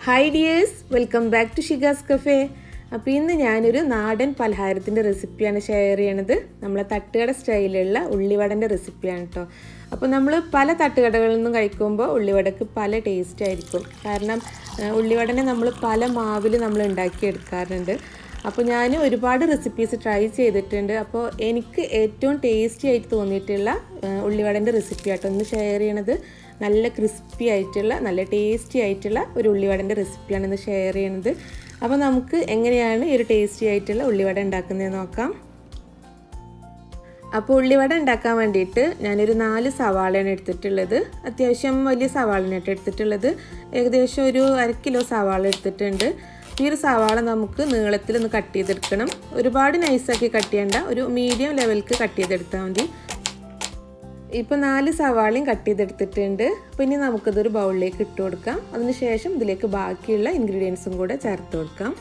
Hi dears, welcome back to Shigas cafe. അപ്പോൾ ഇന്ന് ഞാനൊരു നാടൻ പലഹാരത്തിൻ്റെ റെസിപ്പിയാണ് ഷെയർ ചെയ്യണത്. നമ്മളെ തട്ടുകട സ്റ്റൈലിലുള്ള ഉള്ളിവടൻ്റെ റെസിപ്പിയാണ് കേട്ടോ. അപ്പോൾ നമ്മൾ പല തട്ടുകടകളിൽ നിന്നും കഴിക്കുമ്പോൾ ഉള്ളിവടക്ക് പല ടേസ്റ്റ് ആയിരിക്കും. കാരണം ഉള്ളിവടനെ നമ്മൾ പല മാവിൽ നമ്മൾ ഉണ്ടാക്കിയെടുക്കാറുണ്ട്. അപ്പോൾ ഞാൻ ഒരുപാട് റെസിപ്പീസ് ട്രൈ ചെയ്തിട്ടുണ്ട്. അപ്പോൾ എനിക്ക് ഏറ്റവും ടേസ്റ്റി ആയിട്ട് തോന്നിയിട്ടുള്ള ഉള്ളിവടൻ്റെ റെസിപ്പി ആട്ടോ ഇന്ന് ഷെയർ ചെയ്യണത്. നല്ല ക്രിസ്പി ആയിട്ടുള്ള നല്ല ടേസ്റ്റി ആയിട്ടുള്ള ഒരു ഉള്ളിവടൻ്റെ റെസിപ്പിയാണ് ഇന്ന് ഷെയർ ചെയ്യുന്നത്. അപ്പോൾ നമുക്ക് എങ്ങനെയാണ് ഈ ഒരു ടേസ്റ്റി ആയിട്ടുള്ള ഉള്ളിവട ഉണ്ടാക്കുന്നതെന്ന് നോക്കാം. അപ്പോൾ ഉള്ളിവട ഉണ്ടാക്കാൻ വേണ്ടിയിട്ട് ഞാനൊരു 4 സവാളയാണ് എടുത്തിട്ടുള്ളത്. അത്യാവശ്യം വലിയ സവാളനായിട്ട് എടുത്തിട്ടുള്ളത്. ഏകദേശം ഒരു 1/2 കിലോ സവാള എടുത്തിട്ടുണ്ട്. ഈ ഒരു സവാള നമുക്ക് നീളത്തിലൊന്ന് കട്ട് ചെയ്തെടുക്കണം. ഒരുപാട് നൈസാക്കി കട്ട് ചെയ്യേണ്ട, ഒരു മീഡിയം ലെവലിക്ക് കട്ട് ചെയ്തെടുത്താൽ മതി. ഇപ്പോൾ 4 സവാളയും കട്ട് ചെയ്തെടുത്തിട്ടുണ്ട്. അപ്പോൾ ഇനി നമുക്കിതൊരു ബൗളിലേക്ക് ഇട്ട് കൊടുക്കാം. അതിനുശേഷം ഇതിലേക്ക് ബാക്കിയുള്ള ഇൻഗ്രീഡിയൻസും കൂടെ ചേർത്ത് കൊടുക്കാം.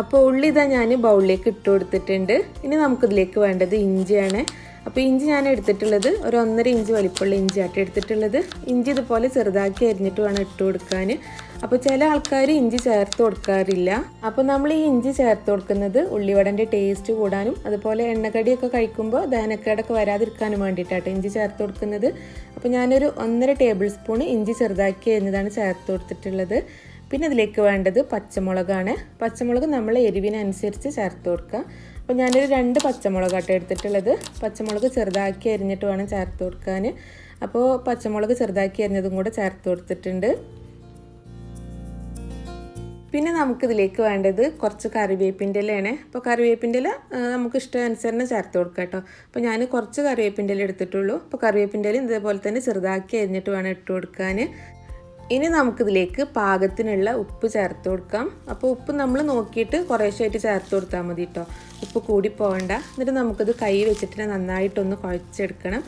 അപ്പോൾ ഉള്ളി ഇതാ ഞാൻ ബൗളിലേക്ക് ഇട്ട് കൊടുത്തിട്ടുണ്ട്. ഇനി നമുക്കിതിലേക്ക് വേണ്ടത് ഇഞ്ചിയാണ്. അപ്പോൾ ഇഞ്ചി ഞാൻ എടുത്തിട്ടുള്ളത് ഒരു 1.5 ഇഞ്ച് വലിപ്പമുള്ള ഇഞ്ചിയായിട്ട് എടുത്തിട്ടുള്ളത്. ഇഞ്ചി ഇതുപോലെ ചെറുതാക്കി അരിഞ്ഞിട്ട് വേണം ഇട്ട് കൊടുക്കാൻ. അപ്പോൾ ചില ആൾക്കാർ ഇഞ്ചി ചേർത്ത് കൊടുക്കാറില്ല. അപ്പോൾ നമ്മൾ ഈ ഇഞ്ചി ചേർത്ത് കൊടുക്കുന്നത് ഉള്ളിവടൻ്റെ ടേസ്റ്റ് കൂടാനും അതുപോലെ എണ്ണക്കടിയൊക്കെ കഴിക്കുമ്പോൾ ദഹനക്കേടൊക്കെ വരാതിരിക്കാനും വേണ്ടിയിട്ടാണ് ഇഞ്ചി ചേർത്ത് കൊടുക്കുന്നത്. അപ്പോൾ ഞാനൊരു 1.5 ടേബിൾ സ്പൂൺ ഇഞ്ചി ചെറുതാക്കി അരിഞ്ഞതാണ് ചേർത്ത് കൊടുത്തിട്ടുള്ളത്. പിന്നെ ഇതിലേക്ക് വേണ്ടത് പച്ചമുളകാണ്. പച്ചമുളക് നമ്മൾ എരിവിനനുസരിച്ച് ചേർത്ത് കൊടുക്കുക. അപ്പോൾ ഞാനൊരു 2 പച്ചമുളകാട്ടോ എടുത്തിട്ടുള്ളത്. പച്ചമുളക് ചെറുതാക്കി അരിഞ്ഞിട്ട് വേണം ചേർത്ത് കൊടുക്കാൻ. അപ്പോൾ പച്ചമുളക് ചെറുതാക്കി അരിഞ്ഞതും കൂടെ ചേർത്ത് കൊടുത്തിട്ടുണ്ട്. പിന്നെ നമുക്കിതിലേക്ക് വേണ്ടത് കുറച്ച് കറിവേപ്പിൻ്റെ ഇലയാണ്. അപ്പോൾ കറിവേപ്പിൻ്റെ ഇല നമുക്ക് ഇഷ്ടാനുസരണം ചേർത്ത് കൊടുക്കാം കേട്ടോ. അപ്പോൾ ഞാൻ കുറച്ച് കറിവേപ്പിൻ്റെ ഇല എടുത്തിട്ടുള്ളൂ. അപ്പോൾ കറിവേപ്പിൻ്റെ ഇല ഇതേപോലെ തന്നെ ചെറുതാക്കി അരിഞ്ഞിട്ട് വേണം ഇട്ട് കൊടുക്കാൻ. ഇനി നമുക്കിതിലേക്ക് പാകത്തിനുള്ള ഉപ്പ് ചേർത്ത് കൊടുക്കാം. അപ്പോൾ ഉപ്പ് നമ്മൾ നോക്കിയിട്ട് കുറേശ്ശായിട്ട് ചേർത്ത് കൊടുത്താൽ മതി കേട്ടോ. ഉപ്പ് കൂടി പോകണ്ട. എന്നിട്ട് നമുക്കിത് കൈ വെച്ചിട്ട് നന്നായിട്ടൊന്ന് കുഴച്ചെടുക്കണം.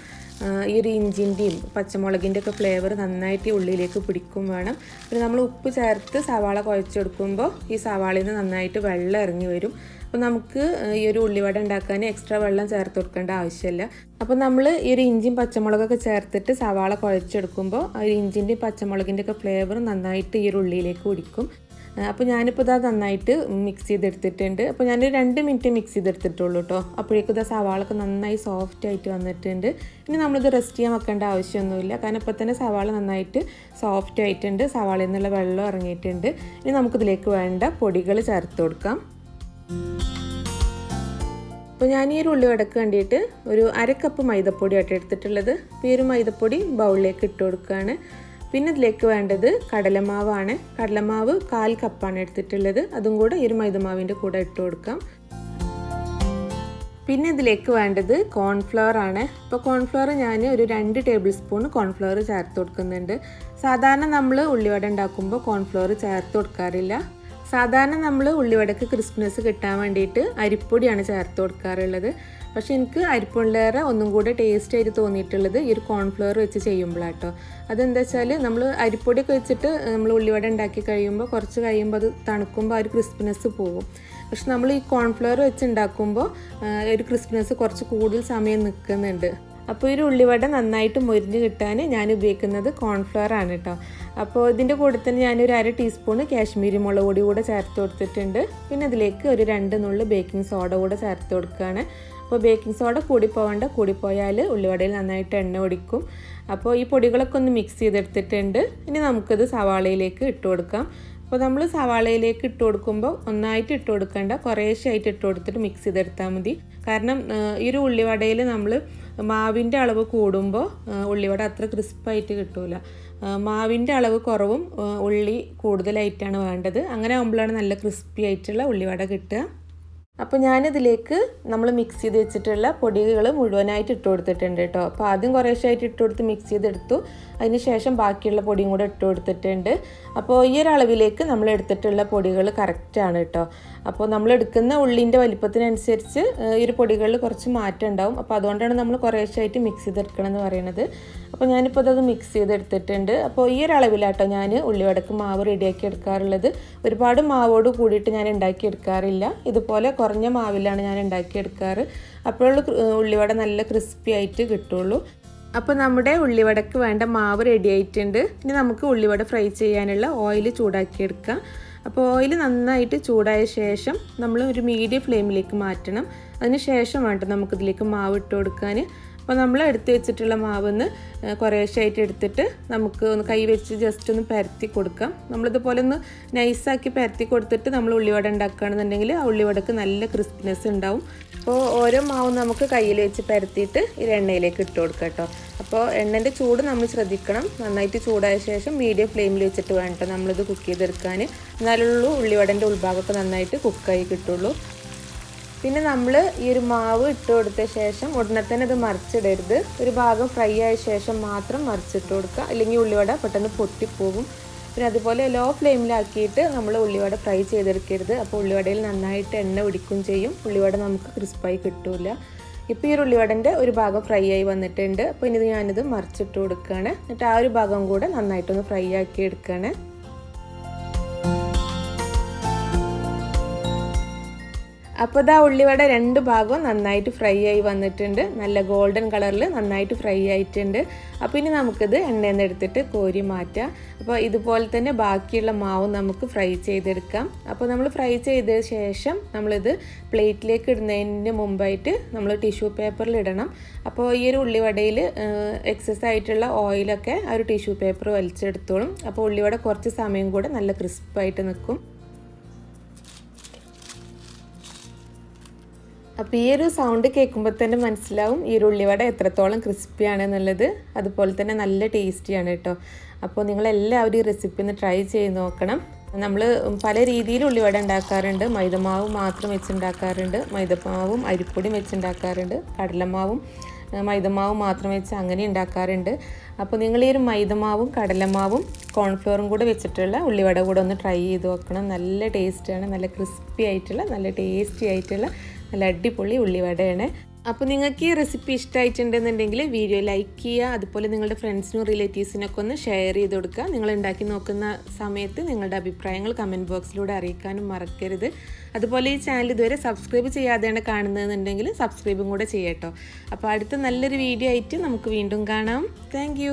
ഈ ഒരു ഇഞ്ചിൻ്റെയും പച്ചമുളകിൻ്റെ ഒക്കെ ഫ്ലേവർ നന്നായിട്ട് ഈ ഉള്ളിലേക്ക് പിടിക്കും വേണം. പിന്നെ നമ്മൾ ഉപ്പ് ചേർത്ത് സവാള കുഴച്ചെടുക്കുമ്പോൾ ഈ സവാളയിൽ നിന്ന് നന്നായിട്ട് വെള്ളം ഇറങ്ങി വരും. അപ്പോൾ നമുക്ക് ഈ ഒരു ഉള്ളിവട ഉണ്ടാക്കാൻ എക്സ്ട്രാ വെള്ളം ചേർത്ത് കൊടുക്കേണ്ട ആവശ്യമില്ല. അപ്പോൾ നമ്മൾ ഈ ഒരു ഇഞ്ചിയും പച്ചമുളകൊക്കെ ചേർത്തിട്ട് സവാള കുഴച്ചെടുക്കുമ്പോൾ ആ ഒരു ഇഞ്ചിൻ്റെയും പച്ചമുളകിൻ്റെ ഒക്കെ ഫ്ലേവർ നന്നായിട്ട് ഈ ഒരു ഉള്ളിയിലേക്ക് പിടിക്കും. അപ്പോൾ ഞാനിപ്പോൾ ഇതാ നന്നായിട്ട് മിക്സ് ചെയ്തെടുത്തിട്ടുണ്ട്. അപ്പോൾ ഞാൻ 2 മിനിറ്റ് മിക്സ് ചെയ്തെടുത്തിട്ടുള്ളൂ കേട്ടോ. അപ്പോഴേക്കും ഇതാ സവാളൊക്കെ നന്നായി സോഫ്റ്റ് ആയിട്ട് വന്നിട്ടുണ്ട്. ഇനി നമ്മളിത് റെസ്റ്റ് ചെയ്യാൻ വെക്കേണ്ട ആവശ്യമൊന്നുമില്ല. കാരണം ഇപ്പോൾ തന്നെ സവാള നന്നായിട്ട് സോഫ്റ്റ് ആയിട്ടുണ്ട്. സവാളയിൽ നിന്നുള്ള വെള്ളം ഇറങ്ങിയിട്ടുണ്ട്. ഇനി നമുക്കിതിലേക്ക് വേണ്ട പൊടികൾ ചേർത്ത് കൊടുക്കാം. അപ്പോൾ ഞാൻ ഈ ഒരു ഉള്ളിവടക്ക് വേണ്ടിയിട്ട് ഒരു 1/2 കപ്പ് മൈദപ്പൊടിയായിട്ട് എടുത്തിട്ടുള്ളത്. അപ്പോൾ ഈ ഒരു മൈദപ്പൊടി ബൗളിലേക്ക് ഇട്ട് കൊടുക്കുകയാണ്. പിന്നെ ഇതിലേക്ക് വേണ്ടത് കടലമാവാണ്. കടലമാവ് 1/4 കപ്പാണ് എടുത്തിട്ടുള്ളത്. അതും കൂടെ ഈ ഒരു മൈദമാവിൻ്റെ കൂടെ ഇട്ട് കൊടുക്കാം. പിന്നെ ഇതിലേക്ക് വേണ്ടത് കോൺഫ്ലവർ ആണ്. അപ്പോൾ കോൺഫ്ലവർ ഞാൻ ഒരു 2 ടേബിൾ സ്പൂൺ കോൺഫ്ലവർ ചേർത്ത് കൊടുക്കുന്നുണ്ട്. സാധാരണ നമ്മൾ ഉള്ളിവട ഉണ്ടാക്കുമ്പോൾ കോൺഫ്ലവർ ചേർത്ത് കൊടുക്കാറില്ല. സാധാരണ നമ്മൾ ഉള്ളിവടക്ക് ക്രിസ്പിനെസ് കിട്ടാൻ വേണ്ടിയിട്ട് അരിപ്പൊടിയാണ് ചേർത്ത് കൊടുക്കാറുള്ളത്. പക്ഷെ എനിക്ക് അരിപ്പൊടിലേറെ ഒന്നും കൂടെ ടേസ്റ്റ് ആയിട്ട് തോന്നിയിട്ടുള്ളത് ഈ ഒരു കോൺഫ്ലവർ വെച്ച് ചെയ്യുമ്പോഴാട്ടോ. അതെന്താ വെച്ചാൽ നമ്മൾ അരിപ്പൊടിയൊക്കെ വെച്ചിട്ട് നമ്മൾ ഉള്ളിവട ഉണ്ടാക്കി കഴിയുമ്പോൾ കുറച്ച് കഴിയുമ്പോൾ അത് തണുക്കുമ്പോൾ ആ ഒരു ക്രിസ്പിനെസ് പോകും. പക്ഷെ നമ്മൾ ഈ കോൺഫ്ലവർ വെച്ച് ഉണ്ടാക്കുമ്പോൾ ഒരു ക്രിസ്പിനെസ് കുറച്ച് കൂടുതൽ സമയം നിൽക്കുന്നുണ്ട്. അപ്പോൾ ഒരു ഉള്ളിവട നന്നായിട്ട് മൊരിഞ്ഞ് കിട്ടാൻ ഞാൻ ഉപയോഗിക്കുന്നത് കോൺഫ്ലവർ ആണ് കേട്ടോ. അപ്പോൾ ഇതിൻ്റെ കൂടെ തന്നെ ഞാനൊരു 1/2 ടീസ്പൂൺ കാശ്മീരി മുളക് പൊടി കൂടെ ചേർത്ത് കൊടുത്തിട്ടുണ്ട്. പിന്നെ ഇതിലേക്ക് ഒരു 2 നുള്ള് ബേക്കിംഗ് സോഡ കൂടെ ചേർത്ത് കൊടുക്കുകയാണ്. അപ്പോൾ ബേക്കിംഗ് സോഡ കൂടിപ്പോയാൽ ഉള്ളിവടയിൽ നന്നായിട്ട് എണ്ണ ഒടിക്കും. അപ്പോൾ ഈ പൊടികളൊക്കെ ഒന്ന് മിക്സ് ചെയ്തെടുത്തിട്ടുണ്ട്. ഇനി നമുക്കിത് സവാളയിലേക്ക് ഇട്ട് കൊടുക്കാം. അപ്പോൾ നമ്മൾ സവാളയിലേക്ക് ഇട്ട് കൊടുക്കുമ്പോൾ ഒന്നായിട്ട് ഇട്ട് കൊടുക്കേണ്ട, കുറേശ്ശായിട്ട് ഇട്ട് കൊടുത്തിട്ട് മിക്സ് ചെയ്തെടുത്താൽ മതി. കാരണം ഈ ഒരു ഉള്ളിവടയിൽ നമ്മൾ മാവിൻ്റെ അളവ് കൂടുമ്പോൾ ഉള്ളിവട അത്ര ക്രിസ്പായിട്ട് കിട്ടില്ല. മാവിൻ്റെ അളവ് കുറവും ഉള്ളി കൂടുതലായിട്ടാണ് വേണ്ടത്. അങ്ങനെ ആകുമ്പോഴാണ് നല്ല ക്രിസ്പി ആയിട്ടുള്ള ഉള്ളിവട കിട്ടുക. അപ്പോൾ ഞാനിതിലേക്ക് നമ്മൾ മിക്സ് ചെയ്ത് വെച്ചിട്ടുള്ള പൊടികൾ മുഴുവനായിട്ട് ഇട്ട് കൊടുത്തിട്ടുണ്ട് കേട്ടോ. അപ്പോൾ ആദ്യം കുറേശ്ശായിട്ട് ഇട്ട് കൊടുത്ത് മിക്സ് ചെയ്തെടുത്തു. അതിന് ശേഷം ബാക്കിയുള്ള പൊടിയും കൂടെ ഇട്ട് കൊടുത്തിട്ടുണ്ട്. അപ്പോൾ ഈ ഒരു അളവിലേക്ക് നമ്മൾ എടുത്തിട്ടുള്ള പൊടികൾ കറക്റ്റാണ് കേട്ടോ. അപ്പോൾ നമ്മൾ എടുക്കുന്ന ഉള്ളിൻ്റെ വലിപ്പത്തിനനുസരിച്ച് ഈ ഒരു പൊടികളിൽ കുറച്ച് മാറ്റം ഉണ്ടാവും. അപ്പോൾ അതുകൊണ്ടാണ് നമ്മൾ കുറേശ്ശായിട്ട് മിക്സ് ചെയ്തെടുക്കണം എന്ന് പറയുന്നത്. അപ്പോൾ ഞാനിപ്പോൾ അത് മിക്സ് ചെയ്തെടുത്തിട്ടുണ്ട്. അപ്പോൾ ഈ ഒരു അളവിലാട്ടോ ഞാൻ ഉള്ളിവടക്ക് മാവ് റെഡിയാക്കി എടുക്കാറുള്ളത്. ഒരുപാട് മാവോട് കൂടിയിട്ട് ഞാൻ ഉണ്ടാക്കി എടുക്കാറില്ല. ഇതുപോലെ കുറഞ്ഞ മാവിലാണ് ഞാൻ ഉണ്ടാക്കിയെടുക്കാറ്. അപ്പോഴുള്ള ഉള്ളിവട നല്ല ക്രിസ്പി ആയിട്ട് കിട്ടുള്ളൂ. അപ്പോൾ നമ്മുടെ ഉള്ളിവടക്ക് വേണ്ട മാവ് റെഡി ആയിട്ടുണ്ട്. ഇനി നമുക്ക് ഉള്ളിവട ഫ്രൈ ചെയ്യാനുള്ള ഓയിൽ ചൂടാക്കിയെടുക്കാം. അപ്പോൾ ഓയിൽ നന്നായിട്ട് ചൂടായ ശേഷം നമ്മൾ ഒരു മീഡിയം ഫ്ലെയിമിലേക്ക് മാറ്റണം. അതിന് ശേഷം വേണ്ട നമുക്കിതിലേക്ക് മാവ് ഇട്ട് കൊടുക്കാൻ. അപ്പോൾ നമ്മൾ എടുത്ത് വെച്ചിട്ടുള്ള മാവൊന്ന് കുറേശ്ശായിട്ട് എടുത്തിട്ട് നമുക്ക് ഒന്ന് കൈ വെച്ച് ജസ്റ്റ് ഒന്ന് പരത്തി കൊടുക്കാം. നമ്മളിതുപോലെ ഒന്ന് നൈസാക്കി പരത്തി കൊടുത്തിട്ട് നമ്മൾ ഉള്ളിവട ഉണ്ടാക്കുകയാണെന്നുണ്ടെങ്കിൽ ആ ഉള്ളിവടക്ക് നല്ല ക്രിസ്പിനെസ് ഉണ്ടാവും. അപ്പോൾ ഓരോ മാവും നമുക്ക് കയ്യിൽ വെച്ച് പരത്തിയിട്ട് ഈ എണ്ണയിലേക്ക് ഇട്ട് കൊടുക്കാം കേട്ടോ. അപ്പോൾ എണ്ണൻ്റെ ചൂട് നമ്മൾ ശ്രദ്ധിക്കണം. നന്നായിട്ട് ചൂടായ ശേഷം മീഡിയം ഫ്ലെയിമിൽ വെച്ചിട്ട് വേണം നമ്മളിത് കുക്ക് ചെയ്തെടുക്കാൻ. എന്നാലുള്ളൂ ഉള്ളിവടൻ്റെ ഉൾഭാഗമൊക്കെ നന്നായിട്ട് കുക്കായി കിട്ടുള്ളൂ. പിന്നെ നമ്മൾ ഈ ഒരു മാവ് ഇട്ട് കൊടുത്ത ശേഷം ഉടനെ തന്നെ ഇത് മറിച്ചിടരുത്. ഒരു ഭാഗം ഫ്രൈ ആയ ശേഷം മാത്രം മറിച്ചിട്ട് കൊടുക്കുക, അല്ലെങ്കിൽ ഉള്ളിവട പെട്ടെന്ന് പൊട്ടിപ്പോകും. പിന്നെ അതുപോലെ ലോ ഫ്ലെയിമിലാക്കിയിട്ട് നമ്മൾ ഉള്ളിവട ഫ്രൈ ചെയ്തെടുക്കരുത്. അപ്പോൾ ഉള്ളിവടയിൽ നന്നായിട്ട് എണ്ണ പിടിക്കുകയും ചെയ്യും, ഉള്ളിവട നമുക്ക് ക്രിസ്പായി കിട്ടില്ല. ഇപ്പോൾ ഈ ഒരു ഉള്ളിവടൻ്റെ ഒരു ഭാഗം ഫ്രൈ ആയി വന്നിട്ടുണ്ട്. അപ്പോൾ ഇനി ഞാനിത് മറിച്ചിട്ട് കൊടുക്കുകയാണ്. എന്നിട്ട് ആ ഒരു ഭാഗം കൂടെ നന്നായിട്ടൊന്ന് ഫ്രൈ ആക്കി എടുക്കുകയാണ്. അപ്പോൾ ഇതാ ഉള്ളിവട രണ്ട് ഭാഗവും നന്നായിട്ട് ഫ്രൈ ആയി വന്നിട്ടുണ്ട്. നല്ല ഗോൾഡൻ കളറിൽ നന്നായിട്ട് ഫ്രൈ ആയിട്ടുണ്ട്. അപ്പോൾ ഇനി നമുക്കിത് എണ്ണയിൽ നിന്ന് എടുത്തിട്ട് കോരി മാറ്റാം. അപ്പോൾ ഇതുപോലെ തന്നെ ബാക്കിയുള്ള മാവും നമുക്ക് ഫ്രൈ ചെയ്തെടുക്കാം. അപ്പോൾ നമ്മൾ ഫ്രൈ ചെയ്ത ശേഷം നമ്മളിത് പ്ലേറ്റിലേക്ക് ഇടുന്നതിന് മുമ്പായിട്ട് നമ്മൾ ടിഷ്യൂ പേപ്പറിൽ ഇടണം. അപ്പോൾ ഈ ഒരു ഉള്ളിവടയിൽ എക്സസ് ആയിട്ടുള്ള ഓയിലൊക്കെ ആ ഒരു ടിഷ്യൂ പേപ്പർ വലിച്ചെടുത്തോളും. അപ്പോൾ ഉള്ളിവട കുറച്ച് സമയം കൂടെ നല്ല ക്രിസ്പായിട്ട് നിൽക്കും. അപ്പോൾ ഈ ഒരു സൗണ്ട് കേൾക്കുമ്പോൾ തന്നെ മനസ്സിലാവും ഈ ഒരു ഉള്ളിവട എത്രത്തോളം ക്രിസ്പിയാണ് എന്നുള്ളത്. അതുപോലെ തന്നെ നല്ല ടേസ്റ്റിയാണ് കേട്ടോ. അപ്പോൾ നിങ്ങളെല്ലാവരും ഈ റെസിപ്പി ഒന്ന് ട്രൈ ചെയ്ത് നോക്കണം. നമ്മൾ പല രീതിയിൽ ഉള്ളിവട ഉണ്ടാക്കാറുണ്ട്. മൈദമാവ് മാത്രം വെച്ചുണ്ടാക്കാറുണ്ട്, മൈദമാവും അരിപ്പൊടിയും വെച്ചുണ്ടാക്കാറുണ്ട്, കടലമാവും മൈദമാവും മാത്രം വെച്ച് അങ്ങനെ ഉണ്ടാക്കാറുണ്ട്. അപ്പോൾ നിങ്ങൾ ഈ ഒരു മൈദമാവും കടലമാവും കോൺഫ്ലോറും കൂടെ വെച്ചിട്ടുള്ള ഉള്ളിവട കൂടെ ഒന്ന് ട്രൈ ചെയ്ത് നോക്കണം. നല്ല ടേസ്റ്റാണ്, നല്ല ക്രിസ്പി ആയിട്ടുള്ള നല്ല ടേസ്റ്റി ആയിട്ടുള്ള നല്ല അടിപൊളി ഉള്ളിവടയാണ്. അപ്പോൾ നിങ്ങൾക്ക് ഈ റെസിപ്പി ഇഷ്ടമായിട്ടുണ്ടെന്നുണ്ടെങ്കിൽ വീഡിയോ ലൈക്ക് ചെയ്യുക. അതുപോലെ നിങ്ങളുടെ ഫ്രണ്ട്സിനും റിലേറ്റീവ്സിനൊക്കെ ഒന്ന് ഷെയർ ചെയ്ത് കൊടുക്കുക. നിങ്ങൾ ഉണ്ടാക്കി നോക്കുന്ന സമയത്ത് നിങ്ങളുടെ അഭിപ്രായങ്ങൾ കമൻറ്റ് ബോക്സിലൂടെ അറിയിക്കാനും മറക്കരുത്. അതുപോലെ ഈ ചാനൽ ഇതുവരെ സബ്സ്ക്രൈബ് ചെയ്യാതെയാണ് കാണുന്നതെന്നുണ്ടെങ്കിൽ സബ്സ്ക്രൈബും കൂടെ ചെയ്യട്ടോ. അപ്പോൾ അടുത്ത നല്ലൊരു വീഡിയോ ആയിട്ട് നമുക്ക് വീണ്ടും കാണാം. താങ്ക്